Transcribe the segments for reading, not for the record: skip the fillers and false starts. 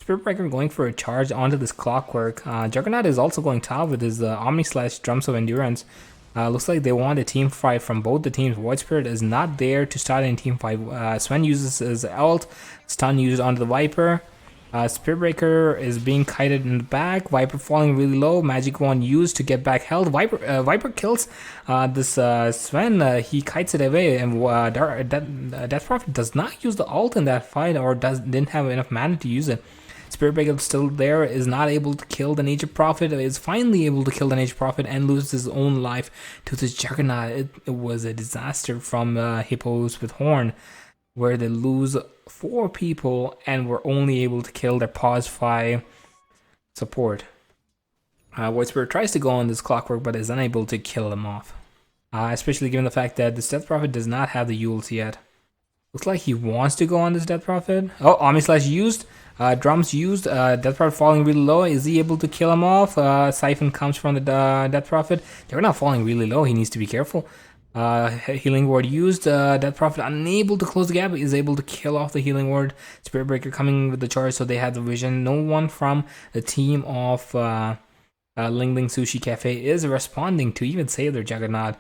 Spirit Breaker going for a charge onto this Clockwork. Juggernaut is also going top with his Omni Slash Drums of Endurance. Looks like they want a team fight from both the teams. Void Spirit is not there to start any team fight. Sven uses his ult, stun used onto the Viper. Spirit Breaker is being kited in the back. Viper falling really low. Magic Wand used to get back health. Viper kills this Sven. He kites it away, and Death Prophet does not use the ult in that fight, or didn't have enough mana to use it. Spirit Breaker still there, is not able to kill the Nature Prophet, is finally able to kill the Nature Prophet and loses his own life to this Juggernaut. It was a disaster from Hippos with Horn, where they lose 4 people and were only able to kill their pause 5 support. Void Spirit tries to go on this Clockwork but is unable to kill them off. Especially given the fact that this Death Prophet does not have the Yules yet. Looks like he wants to go on this Death Prophet. Oh, Omni Slash used. Drums used. Death Prophet falling really low. Is he able to kill him off? Siphon comes from the Death Prophet. They're not falling really low. He needs to be careful. Healing Ward used. Death Prophet unable to close the gap. Is able to kill off the Healing Ward. Spirit Breaker coming with the charge, so they have the vision. No one from the team of Ling Ling Sushi Cafe is responding to even save their Juggernaut.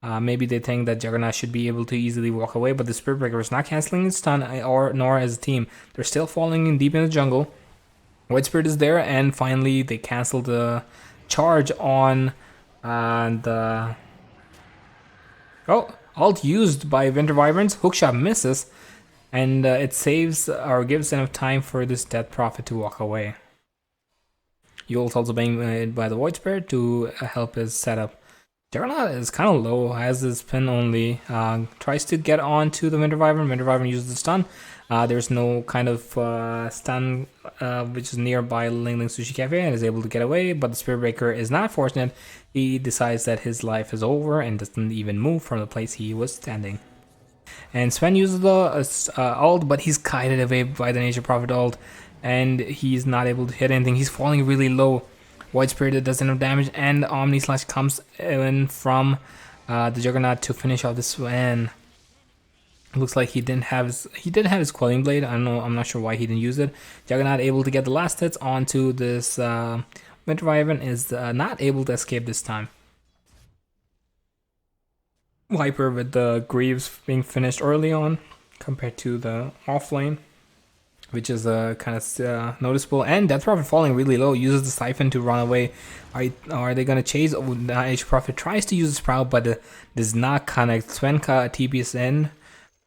Maybe they think that Juggernaut should be able to easily walk away, but the Spirit Breaker is not cancelling his stun nor as a team. They're still falling in deep in the jungle. White Spirit is there, and finally they cancel the charge on the... Oh, ult used by Winter Wyverns. Hookshot misses, and it saves or gives enough time for this Death Prophet to walk away. Yule's also being made by the Void Spirit to help his setup. Juggernaut is kind of low, has his pin only, tries to get on to the Winter Wyvern. Winter Wyvern uses the stun. There's no kind of stun which is nearby Ling Ling Sushi Cafe and is able to get away, but the Spirit Breaker is not fortunate. He decides that his life is over and doesn't even move from the place he was standing. And Sven uses the ult, but he's kited away by the Nature Prophet ult, and he's not able to hit anything. He's falling really low. Void Spirit does enough damage, and Omni Slash comes in from the Juggernaut to finish off this win. Looks like he did have his Quelling Blade. I don't know. I'm not sure why he didn't use it. Juggernaut able to get the last hits onto this Winter Wyvern, is not able to escape this time. Viper with the Greaves being finished early on compared to the off lane, which is kind of noticeable. And Death Prophet falling really low, uses the Siphon to run away. Are they going to chase? Nature Prophet tries to use the Sprout, but does not connect. Svenka TPS in,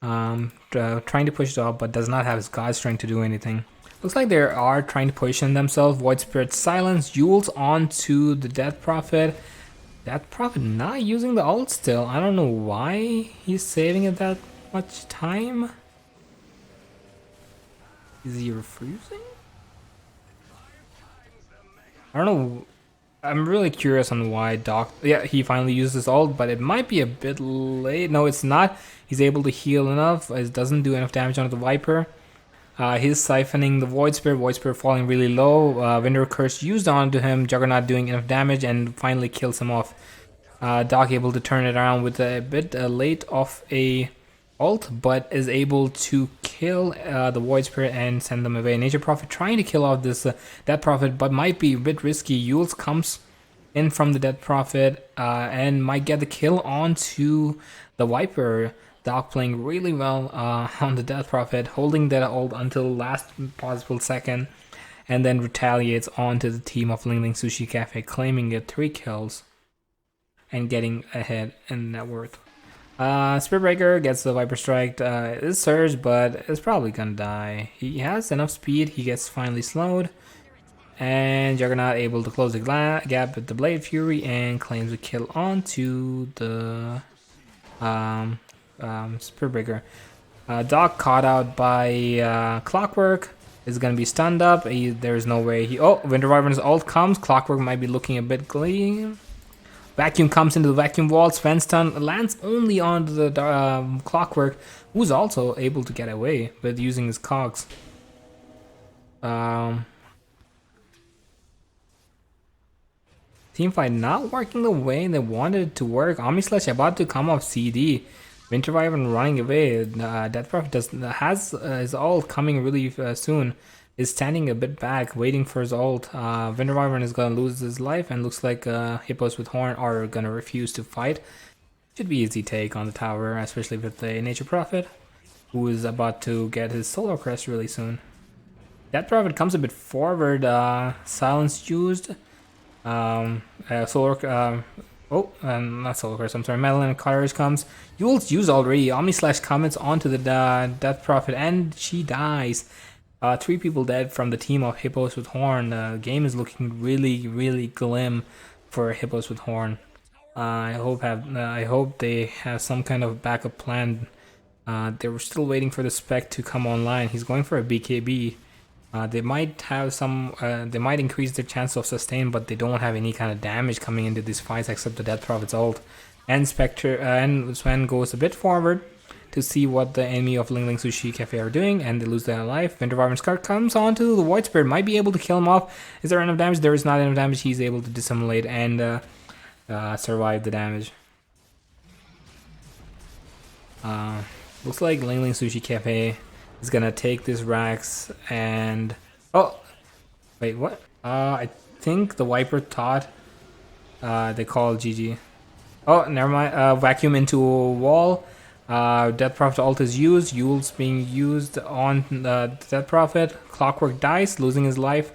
trying to push it off, but does not have his God Strength to do anything. Looks like they are trying to position themselves. Void Spirit silence, Yules onto the Death Prophet. Death Prophet not using the ult still. I don't know why he's saving it that much time. Is he refusing? I don't know. I'm really curious on why Doc... Yeah, he finally used his ult, but it might be a bit late. No, it's not. He's able to heal enough. It doesn't do enough damage onto the Viper. He's siphoning the Void Spirit falling really low. Winter Curse used onto him. Juggernaut doing enough damage and finally kills him off. Doc able to turn it around with a bit late of a ult, but is able to kill the Void Spirit and send them away. Nature Prophet trying to kill off this Death Prophet, but might be a bit risky. Yules comes in from the Death Prophet and might get the kill onto the Viper. Doc playing really well on the Death Prophet, holding that ult until last possible second, and then retaliates onto the team of Ling Ling Sushi Cafe, claiming it 3 kills and getting ahead in net worth. Spirit Breaker gets the Viper Strike. It's Surge, but it's probably gonna die. He has enough speed. He gets finally slowed. And Juggernaut able to close the gap with the Blade Fury and claims a kill onto the Spirit Breaker. Doc caught out by Clockwork. Is gonna be stunned up. There's no way he... Oh, Winter Wyvern's ult comes. Clockwork might be looking a bit glee. Vacuum comes into the vacuum wall. Sven stun lands only onto the Clockwork, who's also able to get away with using his cogs. Teamfight not working the way they wanted it to work. Omni Slash about to come off CD. Winter Wyvern running away. Death Prophet has his ult coming really soon. is standing a bit back, waiting for his ult. Winter Wyvern is gonna lose his life, and looks like Hippos with Horn are gonna refuse to fight. Should be easy take on the tower, especially with the Nature Prophet, who is about to get his Solar Crest really soon. That Prophet comes a bit forward. Silence used. Solar. Not Solar Crest. I'm sorry. Madeline Courage comes. Yule's used already. Omni Slash comments onto the Death Prophet, and she dies. 3 people dead from the team of Hippos with Horn. The game is looking really, really glim for Hippos with Horn. I hope they have some kind of backup plan. They were still waiting for the spec to come online. He's going for a BKB. They might have some. They might increase their chance of sustain, but they don't have any kind of damage coming into these fights except the Death Prophet's ult. And Spectre and Sven goes a bit forward to see what the enemy of Ling Ling Sushi Cafe are doing, and they lose their life. Winter Wyvern's card comes onto the Void Spirit, might be able to kill him off. Is there enough damage? There is not enough damage. He's able to dissimulate and survive the damage. Looks like Ling Ling Sushi Cafe is gonna take this Rax and wait, what? I think the Viper thought they called GG. Oh, never mind. Vacuum into a wall. Death Prophet ult is used. Yule's being used on the Death Prophet. Clockwork dies, losing his life.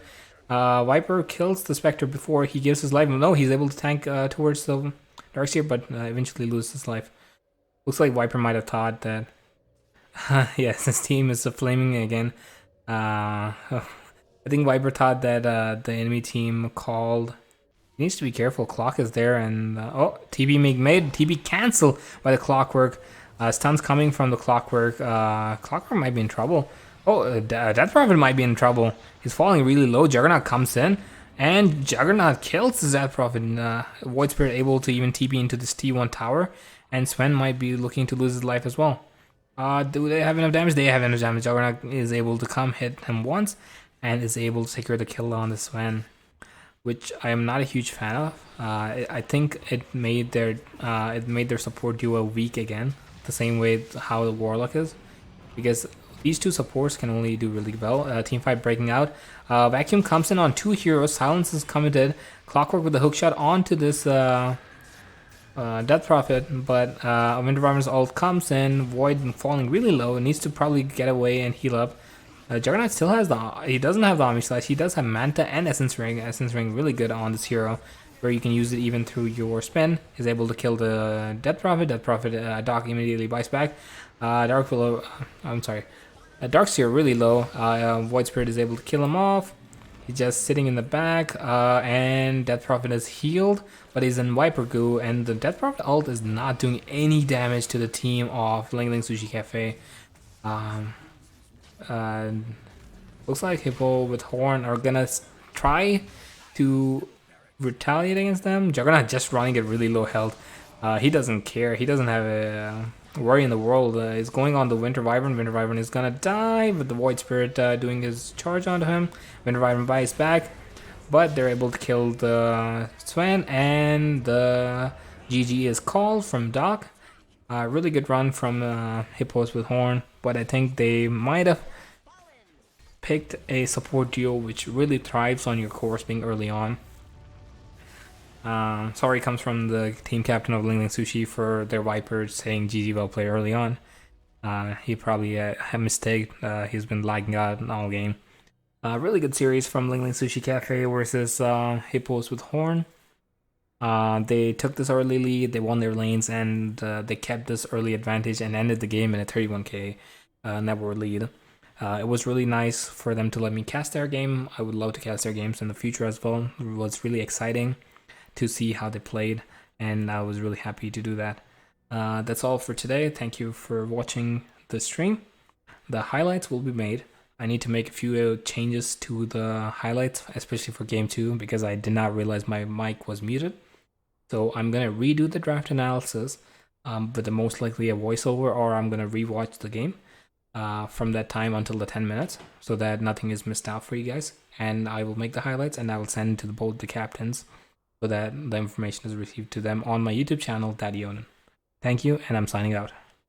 Viper kills the Spectre before he gives his life. No, he's able to tank towards the Darkseer, but eventually loses his life. Looks like Viper might have thought that. Yes, his team is flaming again. I think Viper thought that the enemy team called. He needs to be careful. Clock is there, and TB made TB cancel by the Clockwork. Stuns coming from the Clockwork. Clockwork might be in trouble. Death Prophet might be in trouble. He's falling really low. Juggernaut comes in, and Juggernaut kills the Death Prophet. Void Spirit able to even TP into this T1 tower, and Sven might be looking to lose his life as well. Do they have enough damage? They have enough damage. Juggernaut is able to come hit him once, and is able to secure the kill on the Sven, which I am not a huge fan of. I think it made their support duo weak again, the same way how the Warlock is, because these two supports can only do really well. Teamfight breaking out. Vacuum comes in on 2 heroes. Silence is committed. Clockwork with the hookshot onto this Death Prophet, but Winter Wyvern's ult comes in. Void falling really low. It needs to probably get away and heal up. Juggernaut still has he doesn't have the Omni Slash. He does have Manta and Essence Ring. Essence Ring really good on this hero, where you can use it even through your spin. He's able to kill the Death Prophet. Death Prophet Doc immediately buys back. Darkseer really low. Void Spirit is able to kill him off. He's just sitting in the back, and Death Prophet is healed, but he's in Viper Goo, and the Death Prophet ult is not doing any damage to the team of Ling Ling Sushi Cafe. Looks like Hippo with Horn are gonna try to retaliate against them. Juggernaut just running at really low health. He doesn't care. He doesn't have a worry in the world. He's going on the Winter Wyvern. Winter Wyvern is gonna die with the Void Spirit doing his charge onto him. Winter Wyvern buys back, but they're able to kill the Sven, and the GG is called from Doc. Really good run from Hippos with Horn, but I think they might have picked a support duo which really thrives on your course being early on. Sorry comes from the team captain of Ling Ling Sushi for their Viper saying GG well played early on. He probably had a mistake. He's been lagging out all game. Really good series from Ling Ling Sushi Cafe versus Hippos with Horn. They took this early lead, they won their lanes, and they kept this early advantage and ended the game in a 31k network lead. It was really nice for them to let me cast their game. I would love to cast their games in the future as well. It was really exciting to see how they played, and I was really happy to do that. That's all for today. Thank you for watching the stream. The highlights will be made. I need to make a few changes to the highlights, especially for game 2, because I did not realize my mic was muted. So I'm going to redo the draft analysis, with the most likely a voiceover, or I'm going to rewatch the game from that time until the 10 minutes, so that nothing is missed out for you guys. And I will make the highlights, and I will send it to both the captains, so that the information is received to them on my YouTube channel, Daddy Odin. Thank you, and I'm signing out.